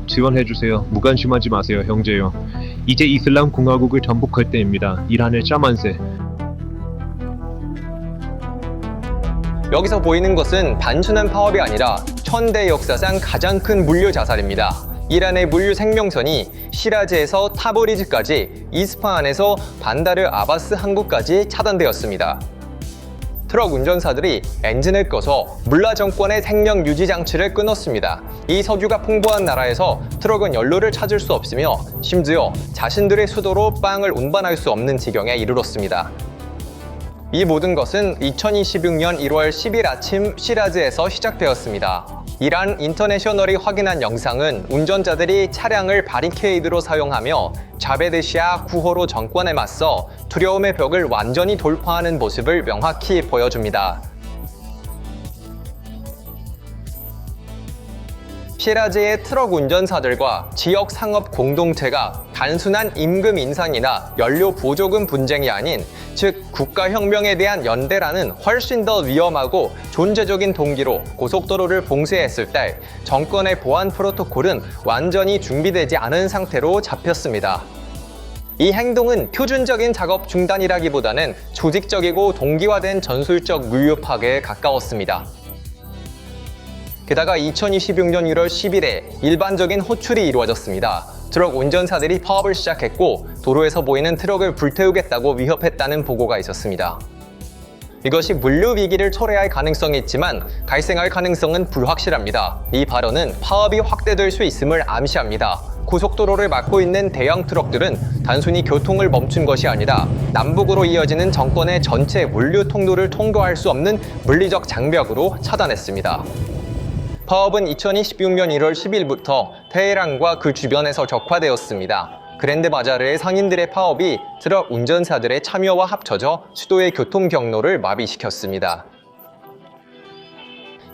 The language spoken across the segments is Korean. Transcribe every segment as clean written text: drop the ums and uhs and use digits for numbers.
지원해주세요. 무관심하지 마세요, 형제요. 이제 이슬람 공화국을 전복할 때입니다. 이란의 짜만세. 여기서 보이는 것은 단순한 파업이 아니라 현대 역사상 가장 큰 물류 자살입니다. 이란의 물류 생명선이 시라즈에서 타브리즈까지, 이스파한에서 반다르 아바스 항구까지 차단되었습니다. 트럭 운전사들이 엔진을 꺼서 물라 정권의 생명 유지 장치를 끊었습니다. 이 석유가 풍부한 나라에서 트럭은 연료를 찾을 수 없으며 심지어 자신들의 수도로 빵을 운반할 수 없는 지경에 이르렀습니다. 이 모든 것은 2026년 1월 10일 아침 시라즈에서 시작되었습니다. 이란 인터내셔널이 확인한 영상은 운전자들이 차량을 바리케이드로 사용하며 자베드시아 구호로 정권에 맞서 두려움의 벽을 완전히 돌파하는 모습을 명확히 보여줍니다. 시라즈의 트럭 운전사들과 지역 상업 공동체가 단순한 임금 인상이나 연료 보조금 분쟁이 아닌, 즉 국가혁명에 대한 연대라는 훨씬 더 위험하고 존재적인 동기로 고속도로를 봉쇄했을 때 정권의 보안 프로토콜은 완전히 준비되지 않은 상태로 잡혔습니다. 이 행동은 표준적인 작업 중단이라기보다는 조직적이고 동기화된 전술적 물류 파괴에 가까웠습니다. 게다가 2026년 1월 10일에 일반적인 호출이 이루어졌습니다. 트럭 운전사들이 파업을 시작했고 도로에서 보이는 트럭을 불태우겠다고 위협했다는 보고가 있었습니다. 이것이 물류 위기를 초래할 가능성이 있지만 발생할 가능성은 불확실합니다. 이 발언은 파업이 확대될 수 있음을 암시합니다. 고속도로를 막고 있는 대형 트럭들은 단순히 교통을 멈춘 것이 아니라 남북으로 이어지는 정권의 전체 물류 통로를 통과할 수 없는 물리적 장벽으로 차단했습니다. 파업은 2026년 1월 10일부터 테헤란과 그 주변에서 격화되었습니다. 그랜드 바자르의 상인들의 파업이 트럭 운전사들의 참여와 합쳐져 수도의 교통 경로를 마비시켰습니다.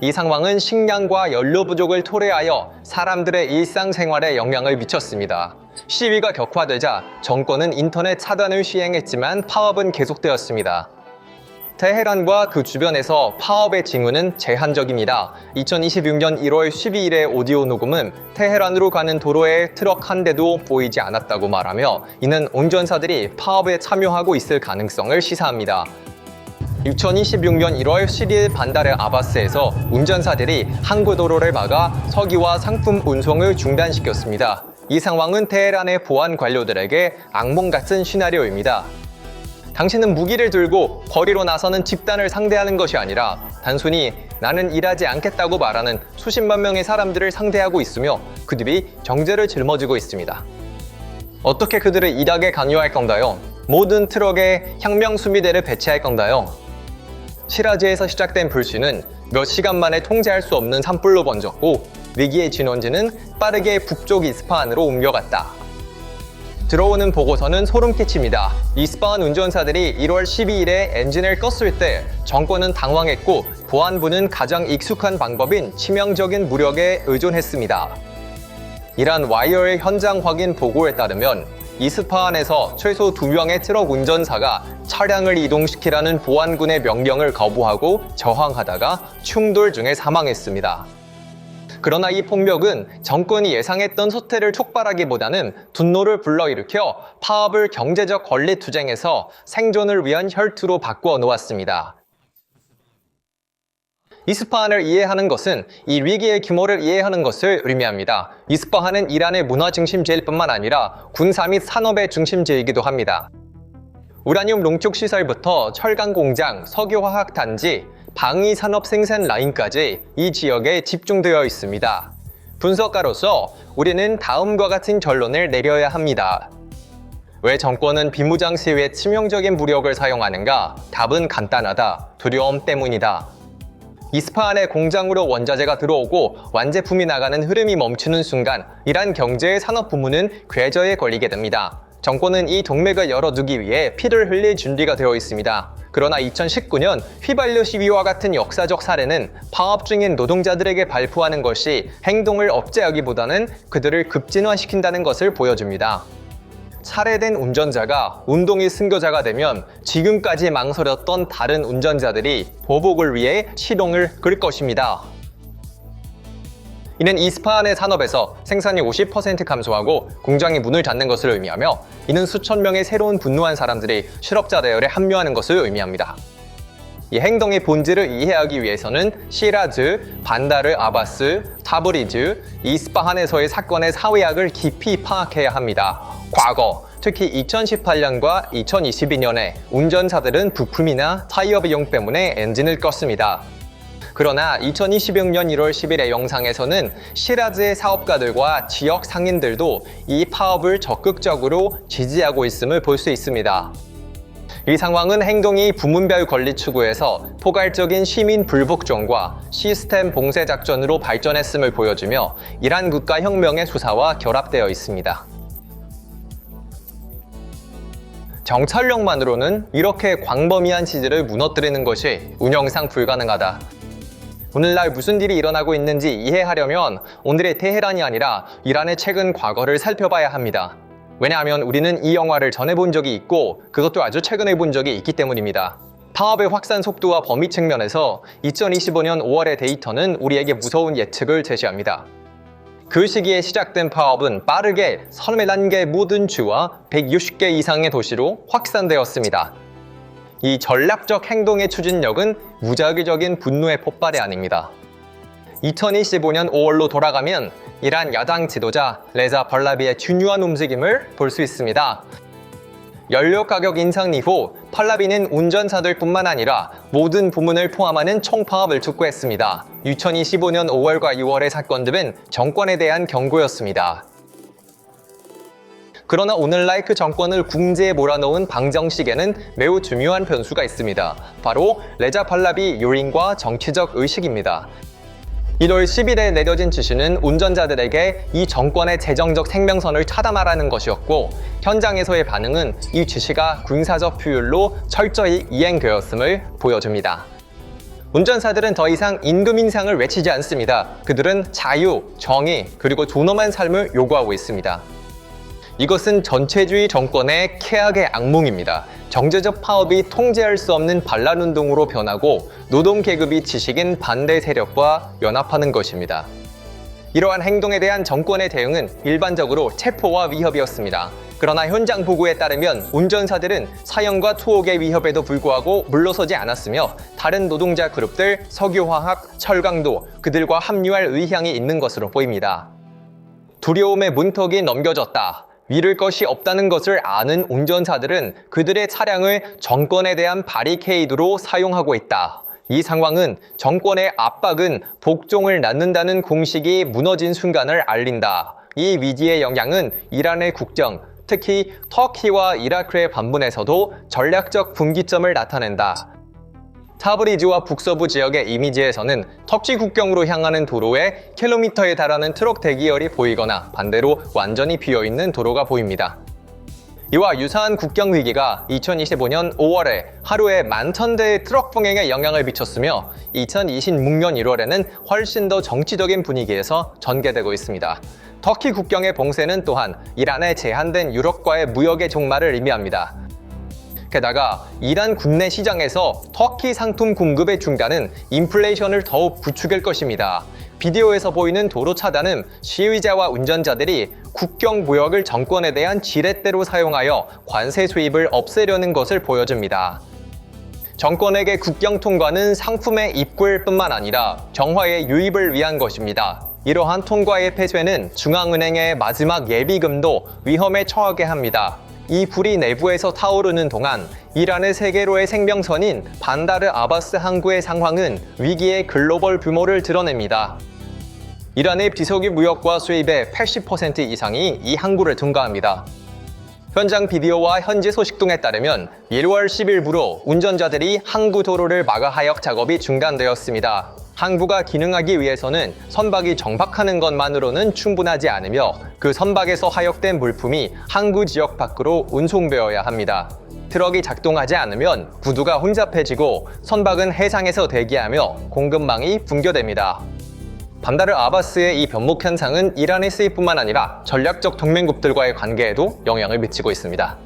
이 상황은 식량과 연료 부족을 토래하여 사람들의 일상생활에 영향을 미쳤습니다. 시위가 격화되자 정권은 인터넷 차단을 시행했지만 파업은 계속되었습니다. 테헤란과 그 주변에서 파업의 징후는 제한적입니다. 2026년 1월 12일의 오디오 녹음은 테헤란으로 가는 도로에 트럭 한 대도 보이지 않았다고 말하며, 이는 운전사들이 파업에 참여하고 있을 가능성을 시사합니다. 2026년 1월 7일 반다르 아바스에서 운전사들이 항구 도로를 막아 석유와 상품 운송을 중단시켰습니다. 이 상황은 테헤란의 보안 관료들에게 악몽 같은 시나리오입니다. 당신은 무기를 들고 거리로 나서는 집단을 상대하는 것이 아니라 단순히 나는 일하지 않겠다고 말하는 수십만 명의 사람들을 상대하고 있으며 그들이 경제를 짊어지고 있습니다. 어떻게 그들을 일하게 강요할 건가요? 모든 트럭에 혁명 수비대를 배치할 건가요? 시라즈에서 시작된 불씨는 몇 시간 만에 통제할 수 없는 산불로 번졌고 위기의 진원지는 빠르게 북쪽 이스파한으로 옮겨갔다. 들어오는 보고서는 소름 끼칩니다. 이스파한 운전사들이 1월 12일에 엔진을 껐을 때 정권은 당황했고 보안부는 가장 익숙한 방법인 치명적인 무력에 의존했습니다. 이란 와이어의 현장 확인 보고에 따르면 이스파한에서 최소 2명의 트럭 운전사가 차량을 이동시키라는 보안군의 명령을 거부하고 저항하다가 충돌 중에 사망했습니다. 그러나 이 폭력은 정권이 예상했던 소태를 촉발하기보다는 분노를 불러일으켜 파업을 경제적 권리 투쟁에서 생존을 위한 혈투로 바꾸어 놓았습니다. 이스파한을 이해하는 것은 이 위기의 규모를 이해하는 것을 의미합니다. 이스파한은 이란의 문화 중심지일 뿐만 아니라 군사 및 산업의 중심지이기도 합니다. 우라늄 농축 시설부터 철강 공장, 석유화학 단지, 방위산업 생산 라인까지 이 지역에 집중되어 있습니다. 분석가로서 우리는 다음과 같은 결론을 내려야 합니다. 왜 정권은 비무장 시위에 치명적인 무력을 사용하는가? 답은 간단하다. 두려움 때문이다. 이스파한의 공장으로 원자재가 들어오고 완제품이 나가는 흐름이 멈추는 순간 이란 경제의 산업 부문은 궤저에 걸리게 됩니다. 정권은 이 동맥을 열어두기 위해 피를 흘릴 준비가 되어 있습니다. 그러나 2019년 휘발유 시위와 같은 역사적 사례는 파업 중인 노동자들에게 발표하는 것이 행동을 억제하기보다는 그들을 급진화시킨다는 것을 보여줍니다. 살해된 운전자가 운동의 승교자가 되면 지금까지 망설였던 다른 운전자들이 보복을 위해 시동을 끌 것입니다. 이는 이스파한의 산업에서 생산이 50% 감소하고 공장이 문을 닫는 것을 의미하며 이는 수천 명의 새로운 분노한 사람들이 실업자 대열에 합류하는 것을 의미합니다. 이 행동의 본질을 이해하기 위해서는 시라즈, 반다르 아바스, 타브리즈, 이스파한에서의 사건의 사회학을 깊이 파악해야 합니다. 과거, 특히 2018년과 2022년에 운전사들은 부품이나 타이어 비용 때문에 엔진을 껐습니다. 그러나 2020년 1월 10일의 영상에서는 시라즈의 사업가들과 지역 상인들도 이 파업을 적극적으로 지지하고 있음을 볼 수 있습니다. 이 상황은 행동이 부문별 권리 추구에서 포괄적인 시민 불복종과 시스템 봉쇄 작전으로 발전했음을 보여주며 이란 국가 혁명의 수사와 결합되어 있습니다. 정찰력만으로는 이렇게 광범위한 지지를 무너뜨리는 것이 운영상 불가능하다. 오늘날 무슨 일이 일어나고 있는지 이해하려면 오늘의 테헤란이 아니라 이란의 최근 과거를 살펴봐야 합니다. 왜냐하면 우리는 이 영화를 전에 본 적이 있고 그것도 아주 최근에 본 적이 있기 때문입니다. 파업의 확산 속도와 범위 측면에서 2025년 5월의 데이터는 우리에게 무서운 예측을 제시합니다. 그 시기에 시작된 파업은 빠르게 31개 모든 주와 160개 이상의 도시로 확산되었습니다. 이 전략적 행동의 추진력은 무작위적인 분노의 폭발이 아닙니다. 2025년 5월로 돌아가면 이란 야당 지도자 레자 팔라비의 중요한 움직임을 볼 수 있습니다. 연료 가격 인상 이후 팔라비는 운전사들 뿐만 아니라 모든 부문을 포함하는 총파업을 촉구했습니다. 2025년 5월과 6월의 사건들은 정권에 대한 경고였습니다. 그러나 오늘날 그 정권을 궁지에 몰아넣은 방정식에는 매우 중요한 변수가 있습니다. 바로 레자 팔라비 요인과 정치적 의식입니다. 1월 10일에 내려진 지시는 운전자들에게 이 정권의 재정적 생명선을 차단하라는 것이었고 현장에서의 반응은 이 지시가 군사적 효율로 철저히 이행되었음을 보여줍니다. 운전사들은 더 이상 임금 인상을 외치지 않습니다. 그들은 자유, 정의, 그리고 존엄한 삶을 요구하고 있습니다. 이것은 전체주의 정권의 케악의 악몽입니다. 경제적 파업이 통제할 수 없는 반란운동으로 변하고 노동계급이 지식인 반대 세력과 연합하는 것입니다. 이러한 행동에 대한 정권의 대응은 일반적으로 체포와 위협이었습니다. 그러나 현장 보고에 따르면 운전사들은 사형과 투옥의 위협에도 불구하고 물러서지 않았으며 다른 노동자 그룹들, 석유화학, 철강도 그들과 합류할 의향이 있는 것으로 보입니다. 두려움의 문턱이 넘겨졌다. 잃을 것이 없다는 것을 아는 운전사들은 그들의 차량을 정권에 대한 바리케이드로 사용하고 있다. 이 상황은 정권의 압박은 복종을 낳는다는 공식이 무너진 순간을 알린다. 이 위기의 영향은 이란의 국정, 특히 터키와 이라크의 반문에서도 전략적 분기점을 나타낸다. 타브리즈와 북서부 지역의 이미지에서는 터키 국경으로 향하는 도로에 킬로미터에 달하는 트럭 대기열이 보이거나 반대로 완전히 비어있는 도로가 보입니다. 이와 유사한 국경 위기가 2025년 5월에 하루에 11,000대의 트럭 봉행에 영향을 미쳤으며 2026년 1월에는 훨씬 더 정치적인 분위기에서 전개되고 있습니다. 터키 국경의 봉쇄는 또한 이란의 제한된 유럽과의 무역의 종말을 의미합니다. 게다가 이란 국내 시장에서 터키 상품 공급의 중단은 인플레이션을 더욱 부추길 것입니다. 비디오에서 보이는 도로 차단은 시위자와 운전자들이 국경 무역을 정권에 대한 지렛대로 사용하여 관세 수입을 없애려는 것을 보여줍니다. 정권에게 국경 통과는 상품의 입구일 뿐만 아니라 정화의 유입을 위한 것입니다. 이러한 통과의 폐쇄는 중앙은행의 마지막 예비금도 위험에 처하게 합니다. 이 불이 내부에서 타오르는 동안 이란의 세계로의 생명선인 반다르 아바스 항구의 상황은 위기의 글로벌 규모를 드러냅니다. 이란의 비석유 무역과 수입의 80% 이상이 이 항구를 통과합니다. 현장 비디오와 현지 소식 등에 따르면 1월 10일부로 운전자들이 항구 도로를 막아 하역 작업이 중단되었습니다. 항구가 기능하기 위해서는 선박이 정박하는 것만으로는 충분하지 않으며 그 선박에서 하역된 물품이 항구 지역 밖으로 운송되어야 합니다. 트럭이 작동하지 않으면 부두가 혼잡해지고 선박은 해상에서 대기하며 공급망이 붕괴됩니다. 반다르 아바스의 이 변목 현상은 이란의 수입뿐만 아니라 전략적 동맹국들과의 관계에도 영향을 미치고 있습니다.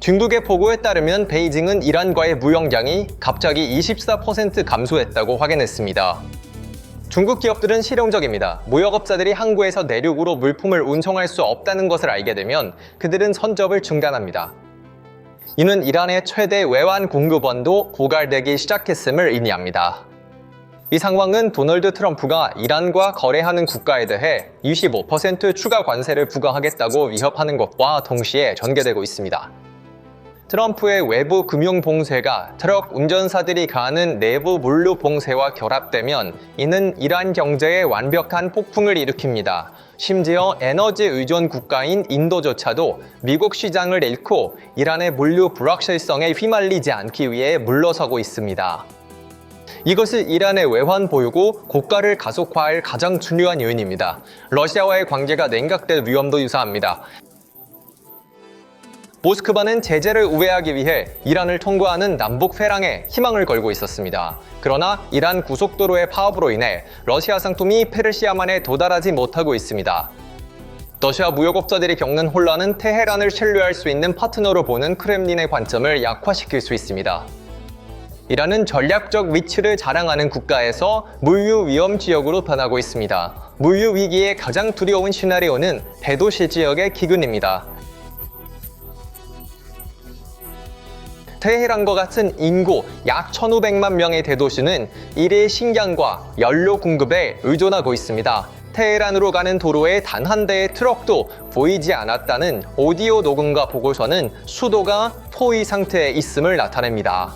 중국의 보고에 따르면 베이징은 이란과의 무역량이 갑자기 24% 감소했다고 확인했습니다. 중국 기업들은 실용적입니다. 무역업자들이 항구에서 내륙으로 물품을 운송할 수 없다는 것을 알게 되면 그들은 선접을 중단합니다. 이는 이란의 최대 외환 공급원도 고갈되기 시작했음을 의미합니다. 이 상황은 도널드 트럼프가 이란과 거래하는 국가에 대해 25% 추가 관세를 부과하겠다고 위협하는 것과 동시에 전개되고 있습니다. 트럼프의 외부 금융 봉쇄가 트럭 운전사들이 가하는 내부 물류 봉쇄와 결합되면 이는 이란 경제에 완벽한 폭풍을 일으킵니다. 심지어 에너지 의존 국가인 인도조차도 미국 시장을 잃고 이란의 물류 불확실성에 휘말리지 않기 위해 물러서고 있습니다. 이것이 이란의 외환 보유고 고가를 가속화할 가장 중요한 요인입니다. 러시아와의 관계가 냉각될 위험도 유사합니다. 모스크바는 제재를 우회하기 위해 이란을 통과하는 남북 회랑에 희망을 걸고 있었습니다. 그러나 이란 고속도로의 파업으로 인해 러시아 상품이 페르시아만에 도달하지 못하고 있습니다. 러시아 무역업자들이 겪는 혼란은 테헤란을 신뢰할 수 있는 파트너로 보는 크렘린의 관점을 약화시킬 수 있습니다. 이란은 전략적 위치를 자랑하는 국가에서 물류 위험 지역으로 변하고 있습니다. 물류 위기의 가장 두려운 시나리오는 대도시 지역의 기근입니다. 테헤란과 같은 인구 약 1,500만 명의 대도시는 일일 식량과 연료 공급에 의존하고 있습니다. 테헤란으로 가는 도로에 단 한 대의 트럭도 보이지 않았다는 오디오 녹음과 보고서는 수도가 포위 상태에 있음을 나타냅니다.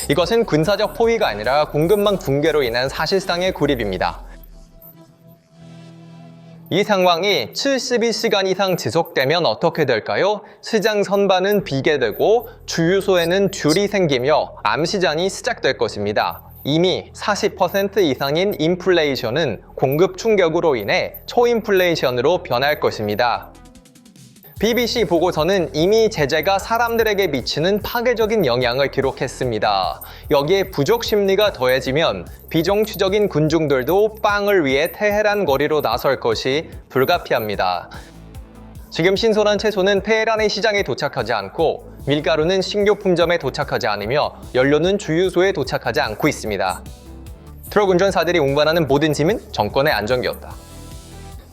이것은 군사적 포위가 아니라 공급망 붕괴로 인한 사실상의 고립입니다. 이 상황이 72시간 이상 지속되면 어떻게 될까요? 시장 선반은 비게 되고 주유소에는 줄이 생기며 암시장이 시작될 것입니다. 이미 40% 이상인 인플레이션은 공급 충격으로 인해 초인플레이션으로 변할 것입니다. BBC 보고서는 이미 제재가 사람들에게 미치는 파괴적인 영향을 기록했습니다. 여기에 부족 심리가 더해지면 비정치적인 군중들도 빵을 위해 테헤란 거리로 나설 것이 불가피합니다. 지금 신선한 채소는 테헤란의 시장에 도착하지 않고 밀가루는 식료품점에 도착하지 않으며 연료는 주유소에 도착하지 않고 있습니다. 트럭 운전사들이 운반하는 모든 짐은 정권의 안전기였다.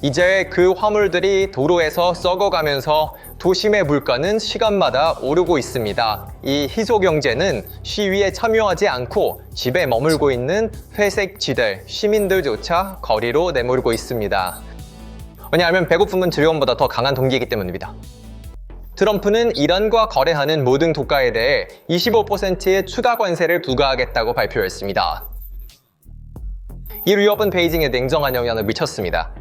이제 그 화물들이 도로에서 썩어가면서 도심의 물가는 시간마다 오르고 있습니다. 이 희소경제는 시위에 참여하지 않고 집에 머물고 있는 회색 지대 시민들조차 거리로 내몰고 있습니다. 왜냐하면 배고픔은 두려움보다 더 강한 동기이기 때문입니다. 트럼프는 이란과 거래하는 모든 국가에 대해 25%의 추가 관세를 부과하겠다고 발표했습니다. 이 위협은 베이징에 냉정한 영향을 미쳤습니다.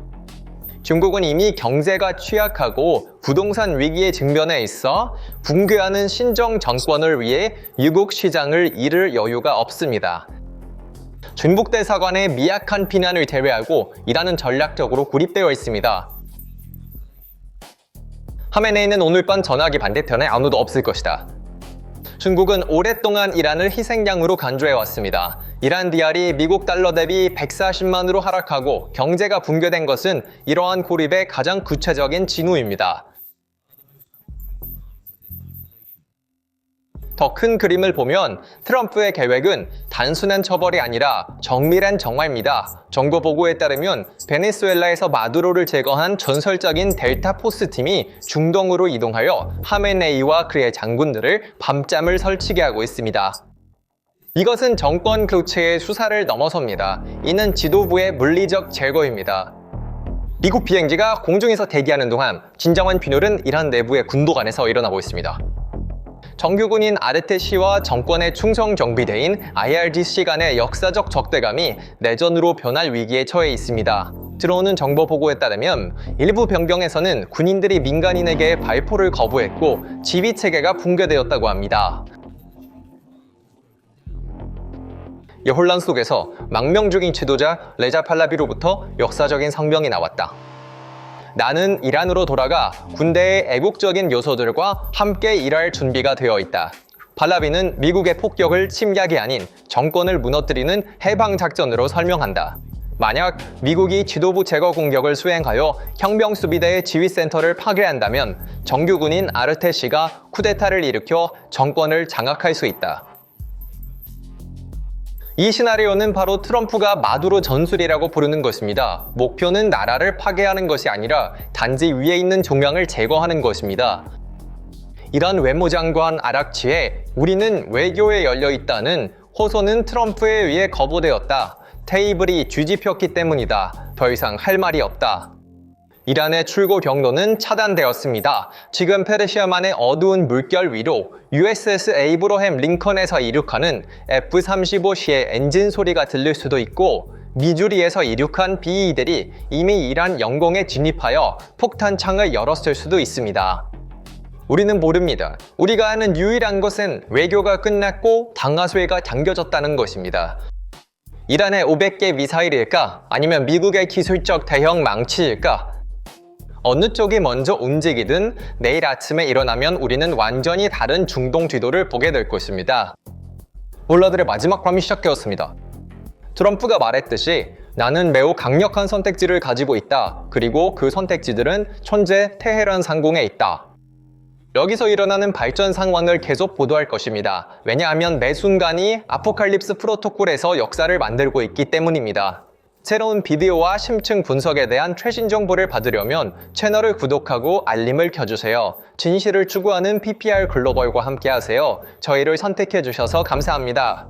중국은 이미 경제가 취약하고 부동산 위기에 직면해 있어 붕괴하는 신정 정권을 위해 미국 시장을 잃을 여유가 없습니다. 중국 대사관의 미약한 비난을 제외하고 이란은 전략적으로 고립되어 있습니다. 하메네이는 오늘 밤 전화기 반대편에 아무도 없을 것이다. 중국은 오랫동안 이란을 희생양으로 간주해왔습니다. 이란 DR이 미국 달러 대비 140만으로 하락하고 경제가 붕괴된 것은 이러한 고립의 가장 구체적인 징후입니다. 더 큰 그림을 보면 트럼프의 계획은 단순한 처벌이 아니라 정밀한 정화입니다. 정보 보고에 따르면 베네수엘라에서 마두로를 제거한 전설적인 델타 포스 팀이 중동으로 이동하여 하메네이와 그의 장군들을 밤잠을 설치게 하고 있습니다. 이것은 정권 교체의 수사를 넘어섭니다. 이는 지도부의 물리적 제거입니다. 미국 비행기가 공중에서 대기하는 동안 진정한 빈혈은 이란 내부의 군도관에서 일어나고 있습니다. 정규군인 아르테시와 정권의 충성 경비대인 IRGC 간의 역사적 적대감이 내전으로 변할 위기에 처해 있습니다. 들어오는 정보 보고에 따르면 일부 변경에서는 군인들이 민간인에게 발포를 거부했고 지휘체계가 붕괴되었다고 합니다. 이 혼란 속에서 망명중인 지도자 레자 팔라비로부터 역사적인 성명이 나왔다. 나는 이란으로 돌아가 군대의 애국적인 요소들과 함께 일할 준비가 되어 있다. 팔라비는 미국의 폭격을 침략이 아닌 정권을 무너뜨리는 해방작전으로 설명한다. 만약 미국이 지도부 제거 공격을 수행하여 혁명수비대의 지휘센터를 파괴한다면 정규군인 아르테시가 쿠데타를 일으켜 정권을 장악할 수 있다. 이 시나리오는 바로 트럼프가 마두로 전술이라고 부르는 것입니다. 목표는 나라를 파괴하는 것이 아니라 단지 위에 있는 종양을 제거하는 것입니다. 이런 외무장관 아락치에 우리는 외교에 열려 있다는 호소는 트럼프에 의해 거부되었다. 테이블이 뒤집혔기 때문이다. 더 이상 할 말이 없다. 이란의 출고 경로는 차단되었습니다. 지금 페르시아만의 어두운 물결 위로 USS 에이브러햄 링컨에서 이륙하는 F-35C의 엔진 소리가 들릴 수도 있고 미주리에서 이륙한 B-2들이 이미 이란 영공에 진입하여 폭탄창을 열었을 수도 있습니다. 우리는 모릅니다. 우리가 아는 유일한 것은 외교가 끝났고 당하수회가 당겨졌다는 것입니다. 이란의 500개 미사일일까? 아니면 미국의 기술적 대형 망치일까? 어느 쪽이 먼저 움직이든 내일 아침에 일어나면 우리는 완전히 다른 중동 뒤도를 보게 될 것입니다. 몰라들의 마지막 밤이 시작되었습니다. 트럼프가 말했듯이 나는 매우 강력한 선택지를 가지고 있다. 그리고 그 선택지들은 현재 테헤란 상공에 있다. 여기서 일어나는 발전 상황을 계속 보도할 것입니다. 왜냐하면 매 순간이 아포칼립스 프로토콜에서 역사를 만들고 있기 때문입니다. 새로운 비디오와 심층 분석에 대한 최신 정보를 받으려면 채널을 구독하고 알림을 켜주세요. 진실을 추구하는 PPR 글로벌과 함께하세요. 저희를 선택해주셔서 감사합니다.